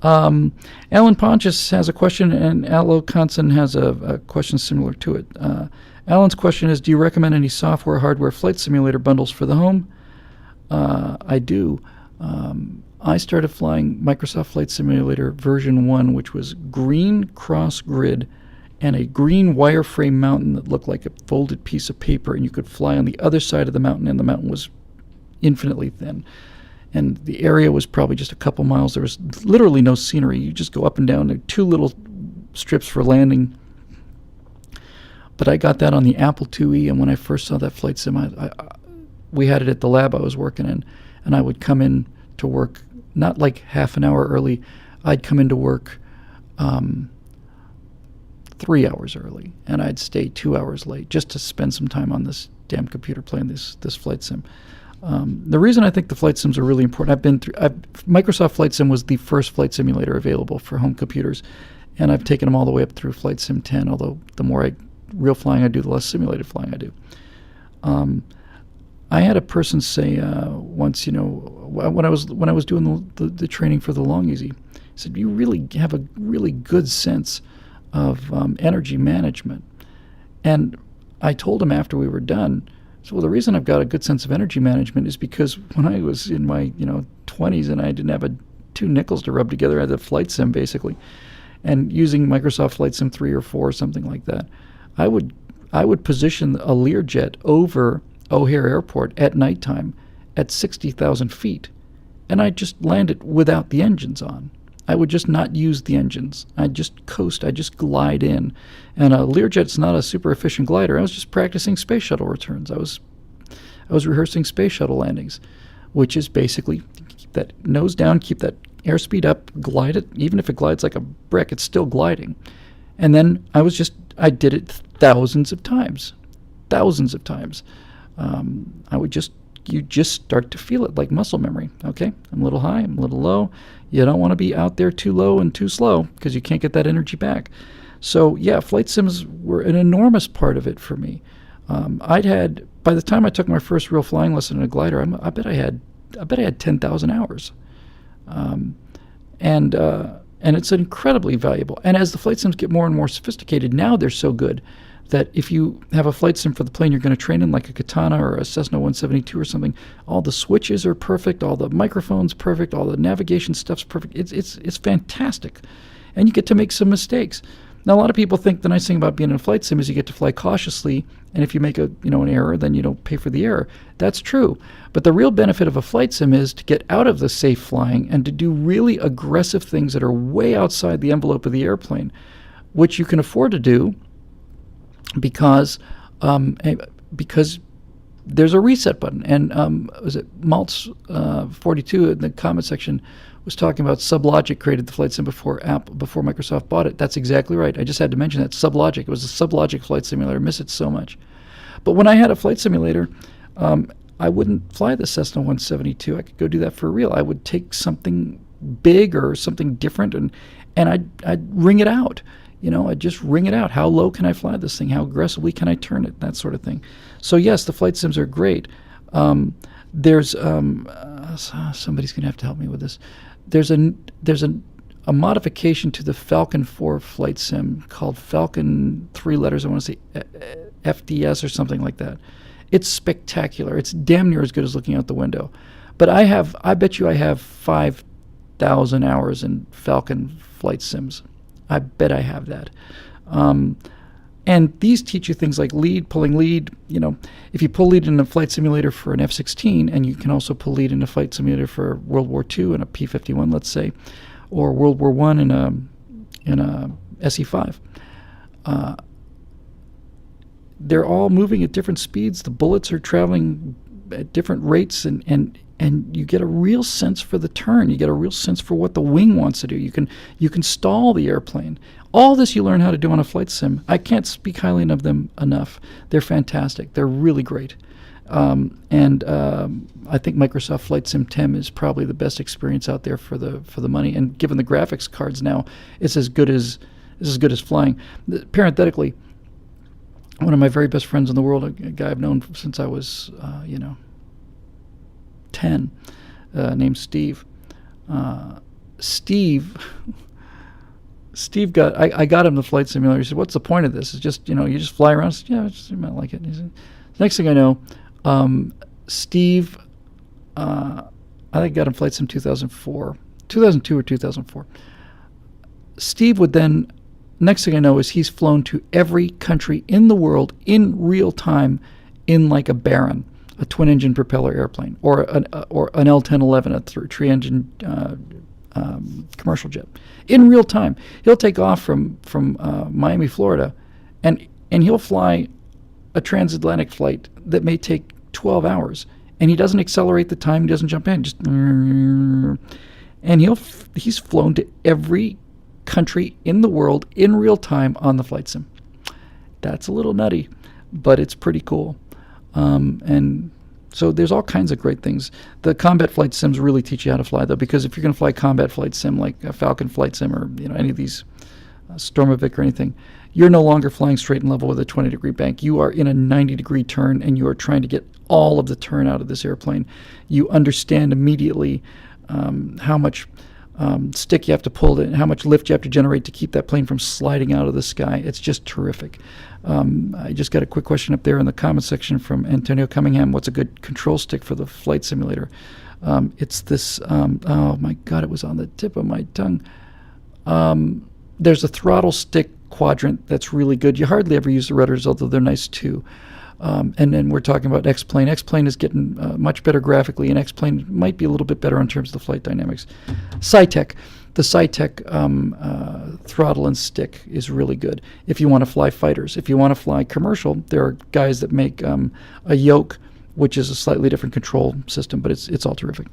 Alan Pontius has a question, and Alo Conson has a question similar to it. Alan's question is, do you recommend any software, hardware, flight simulator bundles for the home? I do. I started flying Microsoft Flight Simulator version 1, which was green cross grid and a green wireframe mountain that looked like a folded piece of paper, and you could fly on the other side of the mountain, and the mountain was infinitely thin. And the area was probably just a couple miles. There was literally no scenery. You just go up and down. There are 2 little strips for landing. But I got that on the Apple IIe, and when I first saw that flight sim, we had it at the lab I was working in, and I would come in to work, not like half an hour early. I'd come into work 3 hours early, and I'd stay 2 hours late just to spend some time on this damn computer playing this flight sim. The reason I think the flight sims are really important, Microsoft Flight Sim was the first flight simulator available for home computers, and I've taken them all the way up through Flight Sim 10, although the more real flying I do, the less simulated flying I do. I had a person say once, when I was doing the training for the Long Easy, he said, you really have a really good sense of energy management. And I told him after we were done, so, well, the reason I've got a good sense of energy management is because when I was in my 20s and I didn't have 2 nickels to rub together, I had a flight sim basically, and using Microsoft Flight Sim 3 or 4 or something like that, I would position a Learjet over O'Hare Airport at nighttime at 60,000 feet, and I'd just land it without the engines on. I would just not use the engines. I'd just coast. I'd just glide in. And a Learjet's not a super efficient glider. I was just practicing space shuttle returns. I was rehearsing space shuttle landings, which is basically keep that nose down, keep that airspeed up, glide it. Even if it glides like a brick, it's still gliding. And then I did it thousands of times. You just start to feel it like muscle memory. Okay, I'm a little high, I'm a little low. You don't want to be out there too low and too slow because you can't get that energy back. So yeah, flight sims were an enormous part of it for me. By the time I took my first real flying lesson in a glider, I bet I had 10,000 hours. And it's incredibly valuable. And as the flight sims get more and more sophisticated, now they're so good that if you have a flight sim for the plane you're going to train in, like a Katana or a Cessna 172 or something, all the switches are perfect, all the microphones perfect, all the navigation stuff's perfect. It's fantastic, and you get to make some mistakes. Now, a lot of people think the nice thing about being in a flight sim is you get to fly cautiously, and if you make an error, then you don't pay for the error. That's true, but the real benefit of a flight sim is to get out of the safe flying and to do really aggressive things that are way outside the envelope of the airplane, which you can afford to do because there's a reset button. And was it Maltz 42 in the comment section was talking about SubLogic created the flight sim before Microsoft bought it. That's exactly right. I just had to mention that. SubLogic. It was a SubLogic flight simulator. I miss it so much. But when I had a flight simulator, I wouldn't fly the Cessna 172. I could go do that for real. I would take something big or something different and I'd ring it out. I'd just ring it out. How low can I fly this thing? How aggressively can I turn it? That sort of thing. So yes, the flight sims are great. There's somebody's going to have to help me with this. There's a modification to the Falcon 4 flight sim called Falcon 3 letters. I want to say FDS or something like that. It's spectacular. It's damn near as good as looking out the window. But I bet you I have 5,000 hours in Falcon flight sims. I bet I have that. And these teach you things like pulling lead. If you pull lead in a flight simulator for an F-16, and you can also pull lead in a flight simulator for World War II in a P-51, let's say, or World War I in a SE-5. They're all moving at different speeds. The bullets are traveling at different rates, and you get a real sense for the turn. You get a real sense for what the wing wants to do. You can stall the airplane. All this you learn how to do on a flight sim. I can't speak highly of them enough. They're fantastic. They're really great. I think Microsoft Flight Sim 10 is probably the best experience out there for the money. And given the graphics cards now, it's as good as flying. Parenthetically, one of my very best friends in the world, a guy I've known since I was 10, named Steve. Steve got, I got him the flight simulator. He said, "What's the point of this? It's just, you just fly around." I said, "Yeah, I might like it." He said, next thing I know, Steve, I think got him flight sim 2004, 2002 or 2004. Steve would then, next thing I know is he's flown to every country in the world in real time in like a Baron, a twin-engine propeller airplane, or an L-1011, a three-engine commercial jet, in real time. He'll take off from Miami, Florida, and he'll fly a transatlantic flight that may take 12 hours, and he doesn't accelerate the time. He doesn't jump in. Just and he's flown to every country in the world in real time on the flight sim. That's a little nutty, but it's pretty cool. And so there's all kinds of great things. The combat flight sims really teach you how to fly, though, because if you're going to fly combat flight sim like a Falcon flight sim or any of these Stormovic or anything, you're no longer flying straight and level with a 20-degree bank. You are in a 90-degree turn, and you are trying to get all of the turn out of this airplane. You understand immediately how much stick you have to pull it, and how much lift you have to generate to keep that plane from sliding out of the sky. It's just terrific. I just got a quick question up there in the comment section from Antonio Cunningham. What's a good control stick for the flight simulator? It's this, oh my God, it was on the tip of my tongue. There's a throttle stick quadrant that's really good. You hardly ever use the rudders, although they're nice too. And then we're talking about X-Plane. X-Plane is getting much better graphically, and X-Plane might be a little bit better in terms of the flight dynamics. Cytec, the Cytec throttle and stick is really good if you want to fly fighters. If you want to fly commercial, there are guys that make a yoke, which is a slightly different control system, but it's all terrific.